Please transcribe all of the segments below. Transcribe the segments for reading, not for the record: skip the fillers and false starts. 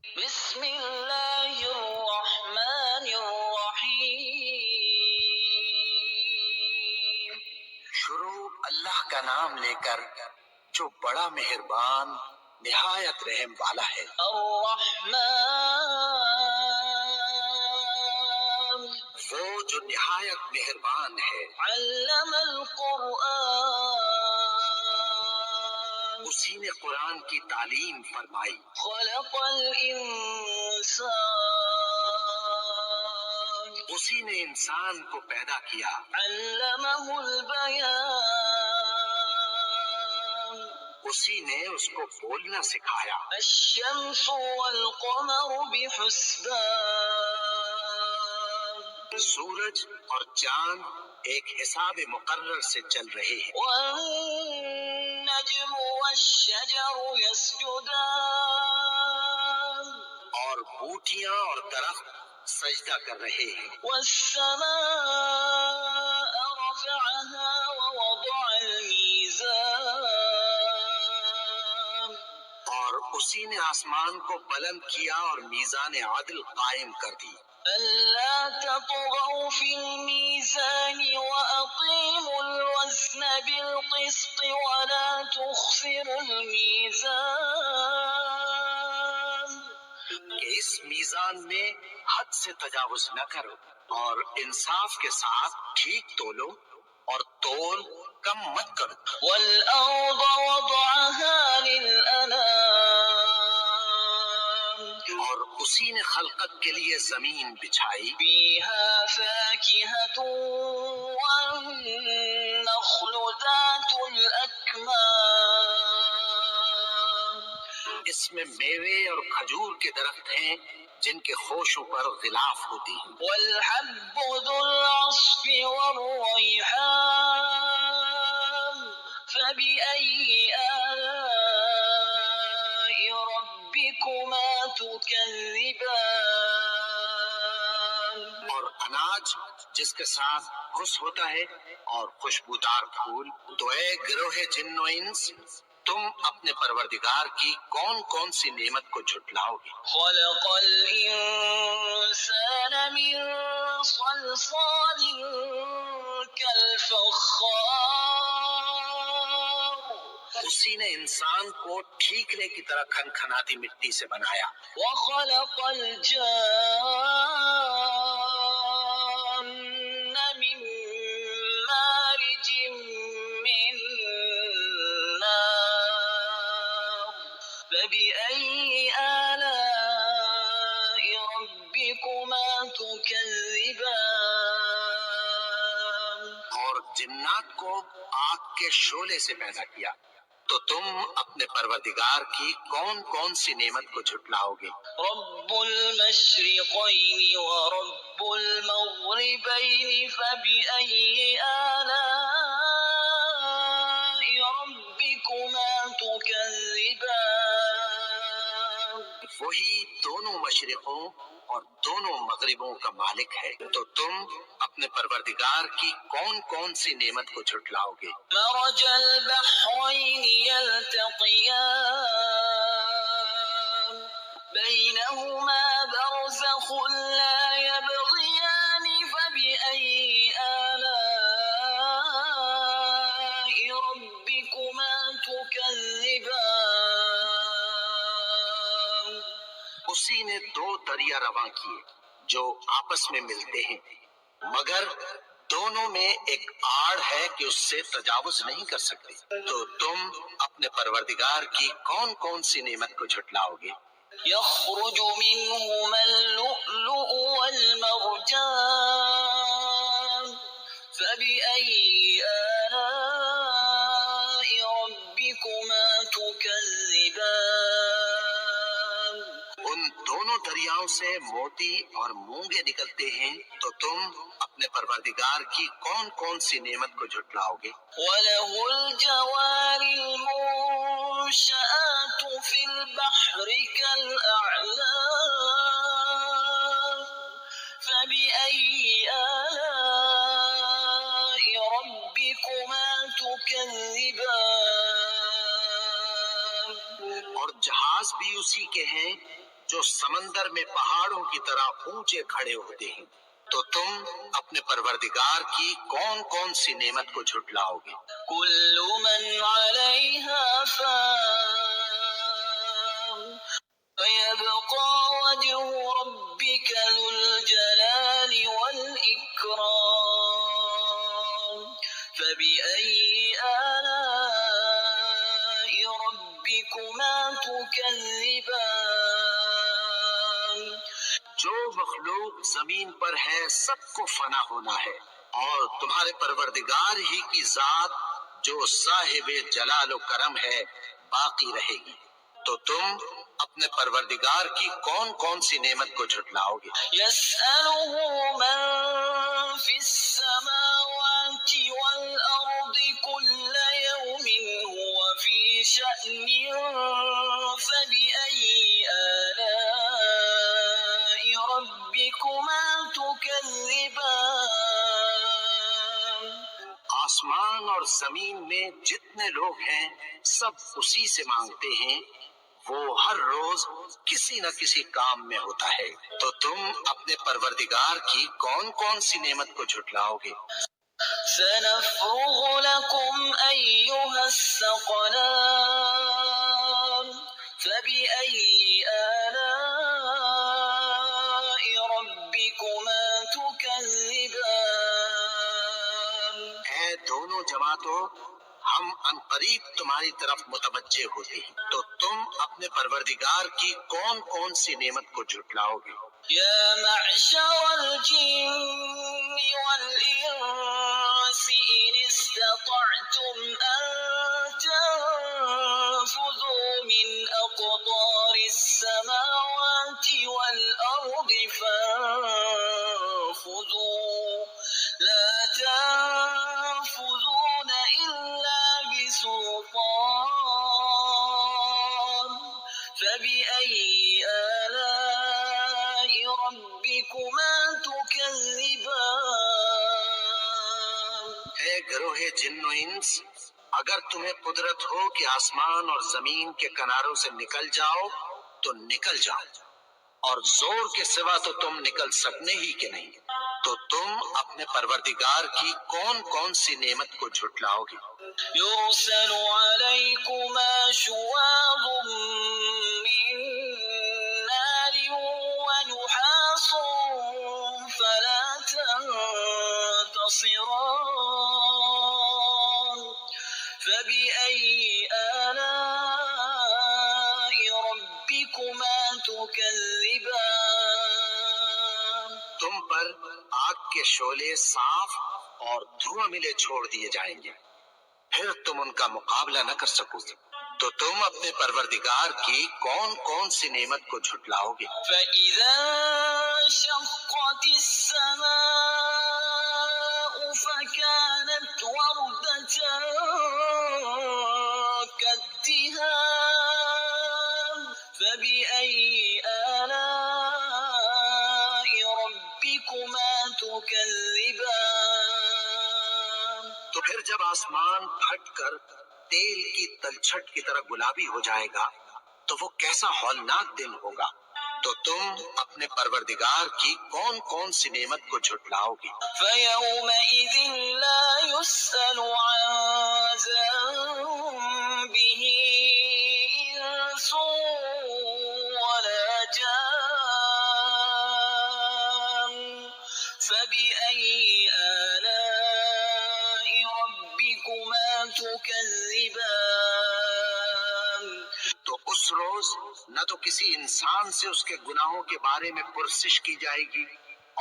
بسم اللہ الرحمن الرحیم۔ شروع اللہ کا نام لے کر جو بڑا مہربان نہایت رحم والا ہے۔ الرحمن، وہ جو نہایت مہربان ہے۔ علم القرآن، اسی نے قرآن کی تعلیم فرمائی۔ خلق الانسان، اسی نے انسان کو پیدا کیا۔ علمہ البیان، اسی نے اس کو بولنا سکھایا۔ الشمس والقمر بحسبان، سورج اور چاند ایک حساب مقرر سے چل رہے ہیں۔ والنجم والشجر يسجدان، اور بوٹیاں اور درخت سجدہ کر رہے ہیں۔ والسماء رفعها ووضع الميزان، اور اسی نے آسمان کو بلند کیا اور میزان عدل قائم کر دی۔ ألا تطغوا في الميزان وأقيموا الوزن بالقسط ولا تخسروا الميزان، کہ اس میزان میں حد سے تجاوز نہ کرو اور انصاف کے ساتھ ٹھیک تولو اور تول کم مت کرو۔ والأرض وضعها للأنام، اور اسی نے خلقت کے لیے زمین بچھائی۔ فيها فاكهة والنخل ذات الأكمام، اس میں میوے اور کھجور کے درخت ہیں جن کے خوشوں پر غلاف ہوتی ہیں۔ والحب ذو العصف والريحان، فبأي آلاء ربكما تكذبان، اور اناج جس کے ساتھ گھس ہوتا ہے اور خوشبودار پھول۔ تو اے گروہ جن و انس، تم اپنے پروردگار کی کون کون سی نعمت کو جھٹلاؤ گے؟ خلق الإنسان من صلصال كالفخار، اسی نے انسان کو ٹھیکرے کی طرح کھنکھناتی مٹی سے بنایا۔ وخلق الجان من مارج من نار، فبأي آلاء ربكما تكذبان، اور جنات کو آگ کے شعلے سے پیدا کیا۔ تو تم اپنے پروردگار کی کون کون سی نعمت کو جھٹلاؤ گے؟ رب المشرقين ورب المغربين، فبأي آلاء ربكما تكذبان، وہی دونوں مشرقوں اور دونوں مغربوں کا مالک ہے۔ تو تم اپنے پروردگار کی کون کون سی نعمت کو جھٹلاؤ گے؟ مرج البحرين يلتقيان، بينهما برزخ لا يبغيان، فبأي آلاء ربكما تكذبان، اسی نے دو دریا رواں کیے جو آپس میں ملتے ہیں، مگر دونوں میں ایک آڑ ہے کہ اس سے تجاوز نہیں کر سکتے۔ تو تم اپنے پروردگار کی کون کون سی نعمت کو جھٹلاؤ گے؟ يخرج منهما اللؤلؤ والمرجان، فبأي آلاء ربكما تكذبان، ان دونوں دریاؤں سے موتی اور مونگے نکلتے ہیں۔ تو تم اپنے پروردگار کی کون کون سی نعمت کو جھٹلاؤ گے؟ وله الجوار المنشآت في البحر كالأعلام، فبأي آلاء ربكما تكذبان، اور جہاز بھی اسی کے ہیں جو سمندر میں پہاڑوں کی طرح اونچے کھڑے ہوتے ہیں، تو تم اپنے پروردگار کی کون کون سی نعمت کو جھٹلاؤ گے؟ كل من عليها فان ويبقى وجه ربك ذو الجلال والإكرام فبأي آلاء ربكما تكذبان جو مخلوق زمین پر ہے سب کو فنا ہونا ہے، اور تمہارے پروردگار ہی کی ذات جو صاحب جلال و کرم ہے باقی رہے گی، تو تم اپنے پروردگار کی کون کون سی نعمت کو جھٹلاؤ گے؟ يسأله من في السماوات والأرض كل يوم هو في شأن فبأي آلاء ربكما تكذبان آسمان اور زمین میں جتنے لوگ ہیں سب اسی سے مانگتے ہیں، وہ ہر روز کسی نہ کسی کام میں ہوتا ہے، تو تم اپنے پروردگار کی کون کون سی نعمت کو جھٹلاؤ گے؟ سنفرغ لكم أيها الثقلان فبأي آلاء ربكما تكذبان اے دونوں جماعتوں، ہم عنقریب تمہاری طرف متوجہ ہوتے ہیں، تو تم اپنے پروردگار کی کون کون سی نعمت کو جھٹلاؤ گے؟ يا معشر الجن والإنس إن استطعتم أن تنفذوا من أقطار السماوات والأرض فانفذوا لا تنفذون إلا بسلطان فبأي آلاء ربكما تكذبان اے گروہ جن و انس، اگر تمہیں قدرت ہو کہ آسمان اور زمین کے کناروں سے نکل جاؤ تو نکل جاؤ، اور زور کے سوا تو تم نکل سکنے ہی کہ نہیں، تو تم اپنے پروردگار کی کون کون سی نعمت کو جھٹلاؤ گے؟ يرسل عليكما شواظ من نار ونحاس فلا تنتصران فبأي آلاء ربكما تكذبان تم پر آگ کے شعلے صاف اور دھواں ملے چھوڑ دیے جائیں گے، پھر تم ان کا مقابلہ نہ کر سکو گے، تو تم اپنے پروردگار کی کون کون سی نعمت کو جھٹلاؤ گے؟ فإذا انشقت السماء فكانت وردة كالدهان فبأي آلاء ربكما تكذبان تو پھر جب آسمان پھٹ کر تیل کی تلچھٹ کی طرح گلابی ہو جائے گا تو وہ کیسا ہولناک دن ہوگا، تو تم اپنے پروردگار کی کون کون سی نعمت کو جھٹلاؤ گے؟ فيومئذ لا يسأل عن ذنبه إنس ولا جان فبأي آلاء ربكما تكذبان تو اس روز نہ تو کسی انسان سے اس کے گناہوں کے بارے میں پرسش کی جائے گی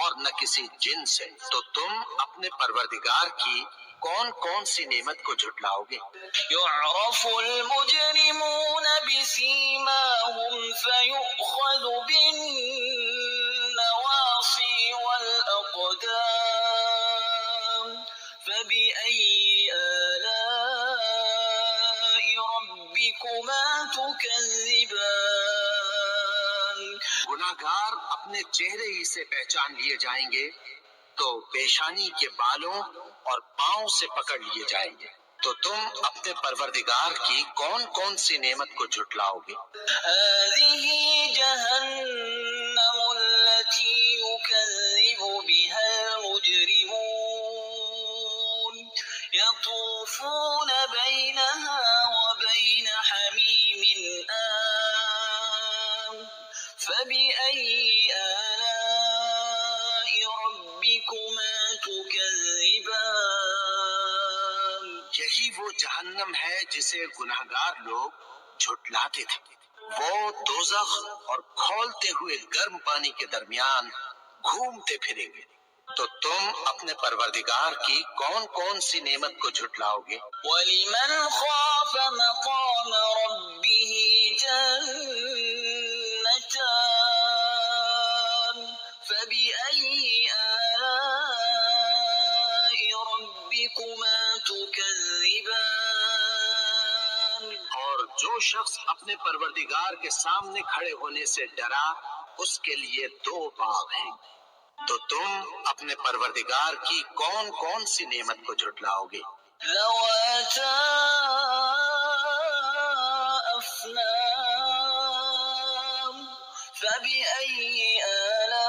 اور نہ کسی جن سے، تو تم اپنے پروردگار کی کون کون سی نعمت کو جھٹلاؤ گے؟ يعرف المجرمون بسيماهم فيؤخذ بالنواصي والأقدام فبأي آلاء ربكما تكذبان گناہگار اپنے چہرے ہی سے پہچان لیے جائیں گے تو پیشانی کے بالوں اور پاؤں سے پکڑ لیے جائیں گے، تو تم اپنے پروردگار کی کون کون سی نعمت کو جھٹلاؤ گے؟ هذه جهنم فبأي آلاء ربكما تكذبان یہی وہ جہنم ہے جسے گنہگار لوگ جھٹلاتے تھے، وہ دوزخ اور کھولتے ہوئے گرم پانی کے درمیان گھومتے پھریں گے۔ تو تم اپنے پروردگار کی کون کون سی نعمت کو جھٹلاؤ گے؟ وَلِمَنْ خَافَ مَقَامَ رَبِّهِ جَنَّتَانِ فَبِأَيِّ آلَاءِ رَبِّكُمَا تُكَذِّبَانِ اور جو شخص اپنے پروردگار کے سامنے کھڑے ہونے سے ڈرا، اس کے لیے دو باغ ہیں۔ تو تم اپنے پروردگار کی کون کون سی نعمت کو جھٹلاؤ گے؟ ذَوَاتَا أَفْنَانٍ فَبِأَيِّ آلَاءِ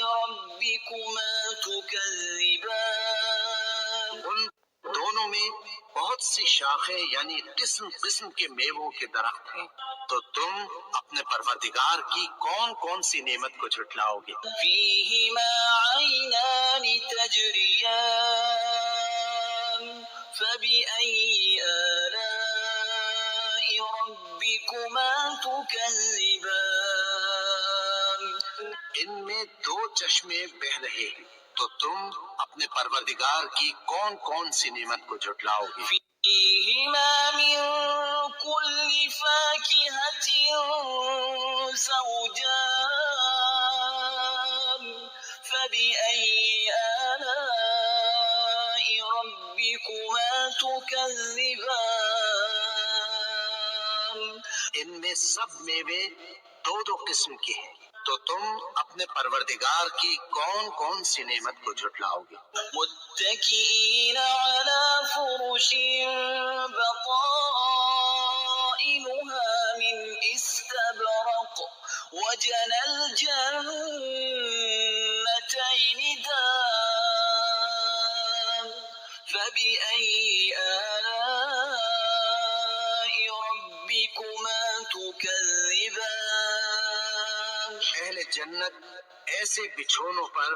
رَبِّكُمَا تُكَذِّبَانِ ان دونوں میں بہت سی شاخیں یعنی قسم قسم کے میووں کے درخت ہیں۔ تو تم اپنے پروردگار کی کون کون سی نعمت کو جھٹلاؤ گے؟ فِيهِمَا عَيْنَانِ تَجْرِيَانِ فَبِأَيِّ آلَاءِ رَبِّكُمَا تُكَذِّبَانِ ان میں دو چشمے بہہ رہے ہیں۔ تو تم اپنے پروردگار کی کون کون سی نعمت کو جھٹلاؤ گے؟ فِيهِمَا مِن كُلِّ فَاكِهَةٍ زَوْجَانِ فَبِأَيِّ آلَاءِ رَبِّكُمَا تُكَذِّبَانِ ان میں سب میوے دو دو قسم کے ہیں۔ تو تم اپنے پروردگار کی کون کون سی نعمت کو جھٹلاؤ گے؟ متكئين على فرش بطائنها من استبرق وجنى الجنتين دان فبأي آلاء ربكما تكذبان اہل جنت ایسے بچھونوں پر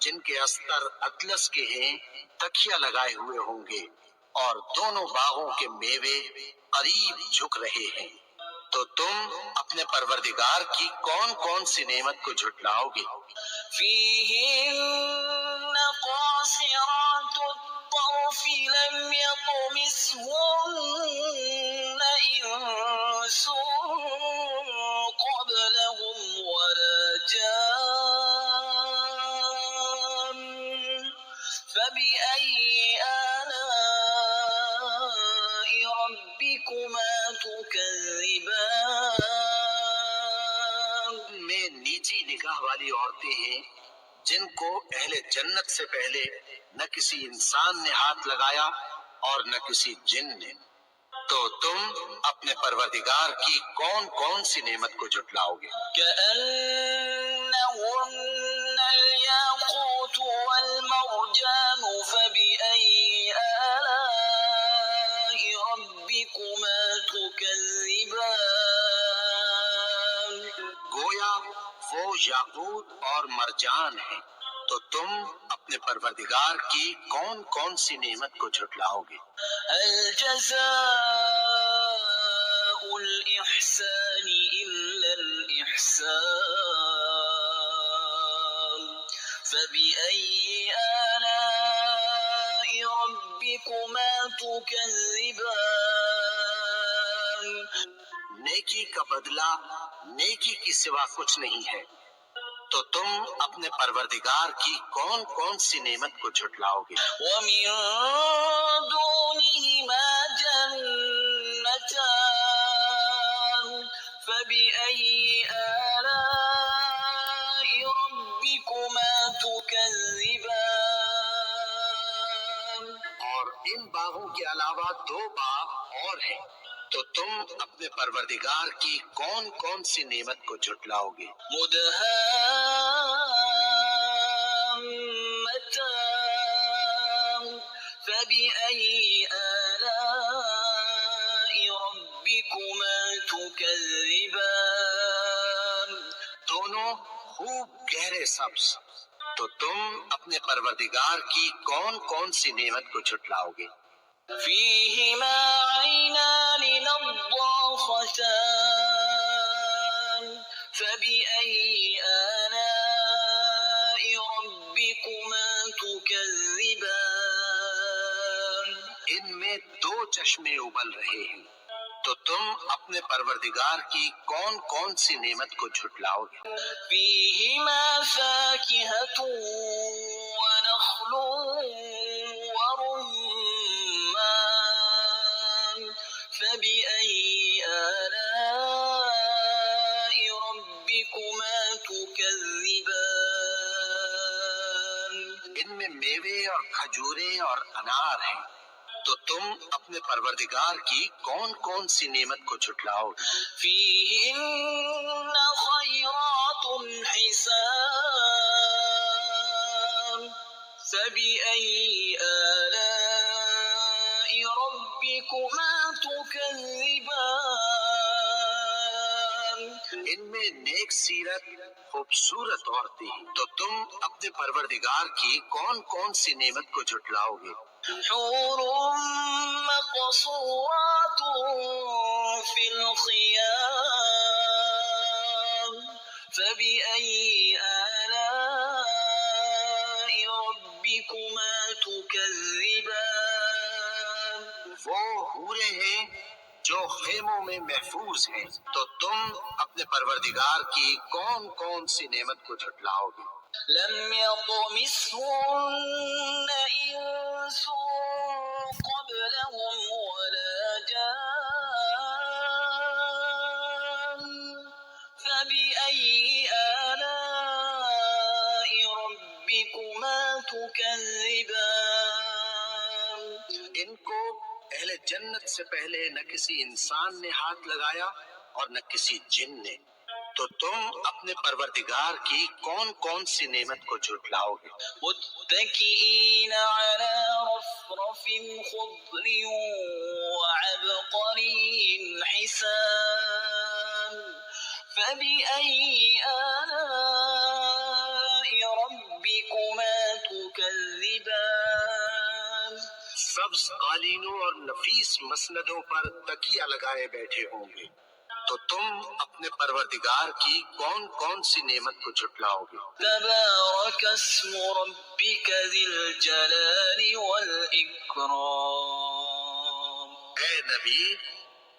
جن کے استر اطلس کے ہیں تکیہ لگائے ہوئے ہوں گے، اور دونوں باغوں کے میوے قریب جھک رہے ہیں۔ تو تم اپنے پروردگار کی کون کون سی نعمت کو جھٹلاؤ گے؟ فِيهِنَّ قَاصِرَاتُ الطَّرْفِ لَمْ يَطْمِثْهُنَّ إِنسٌ قَبْلَهُمْ وَلَا جَانٌّ فَبِأَيِّ آلَاءِ رَبِّكُمَا تُكَذِّبَانِ میں نیچی نگاہ والی عورتیں ہیں جن کو اہل جنت سے پہلے نہ کسی انسان نے ہاتھ لگایا اور نہ کسی جن نے۔ تو تم اپنے پروردگار کی کون کون سی نعمت کو جھٹلاؤ گے؟ كأنهن الياقوت والمرجان فبأي آلاء ربكما تكذبان گویا وہ یاقوت اور مرجان ہیں۔ تو تم اپنے پروردگار کی کون کون سی نعمت کو جھٹلاؤ گے؟ هل جزاء الإحسان إلا الإحسان فبأي آلاء ربكما تكذبان نیکی کا بدلہ نیکی کی سوا کچھ نہیں ہے۔ تو تم اپنے پروردگار کی کون کون سی نعمت کو جھٹلاؤ گے؟ ومن دونهما جنتان فبأي آلاء ربكما تكذبان اور ان باغوں کے علاوہ دو باغ اور ہیں۔ تو تم اپنے پروردگار کی کون کون سی نعمت کو جھٹلاؤ گے؟ مدهامتان فبأي آلاء ربكما تكذبان خوب گہرے سبز، تو تم اپنے پروردگار کی کون کون سی نعمت کو جھٹلاؤ گے؟ فيهما عينان نضاختان فبأي آلاء ربكما تكذبان ان میں دو چشمے ابل رہے ہیں، تو تم اپنے پروردگار کی کون کون سی نعمت کو جھٹلاؤ گے؟ فيهما فاكهة ونخل ورمان فبأي آلاء ربكما تكذبان ان میں میوے اور کھجوریں اور انار ہیں، تو تم اپنے پروردگار کی کون کون سی نعمت کو جھٹلاؤ گے؟ فيهن خيرات حسان فبأي آلاء ربكما تكذبان ان میں نیک سیرت خوبصورت عورتیں ہیں، تو تم اپنے پروردگار کی کون کون سی نعمت کو جھٹلاؤ گے؟ حور مقصورات في الخيام فبأي آلاء ربكما تكذبان وہ حوریں ہیں جو خیموں میں محفوظ ہیں، تو تم اپنے پروردگار کی کون کون سی نعمت کو جھٹلاؤ گے؟ لم يطمثهن إنس قبلهم ولا جان فبأي آلاء ربكما تكذبان ان کو اہل جنت سے پہلے نہ کسی انسان نے ہاتھ لگایا اور نہ کسی جن نے، تو تم اپنے پروردگار کی کون کون سی نعمت کو جھٹلاؤ گے؟ متكئين على رفرف خضر وعبقري حسان فبأي آلاء ربكما تكذبان سبز قالینوں اور نفیس مسندوں پر تکیہ لگائے بیٹھے ہوں گے، تو تم اپنے پروردگار کی کون کون سی نعمت کو جھٹلاؤ گے؟ تبارك اسم ربك ذي الجلال والإكرام اے نبی،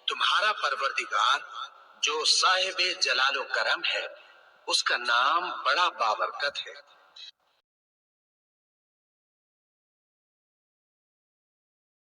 تمہارا پروردگار جو صاحب جلال و کرم ہے، اس کا نام بڑا بابرکت ہے۔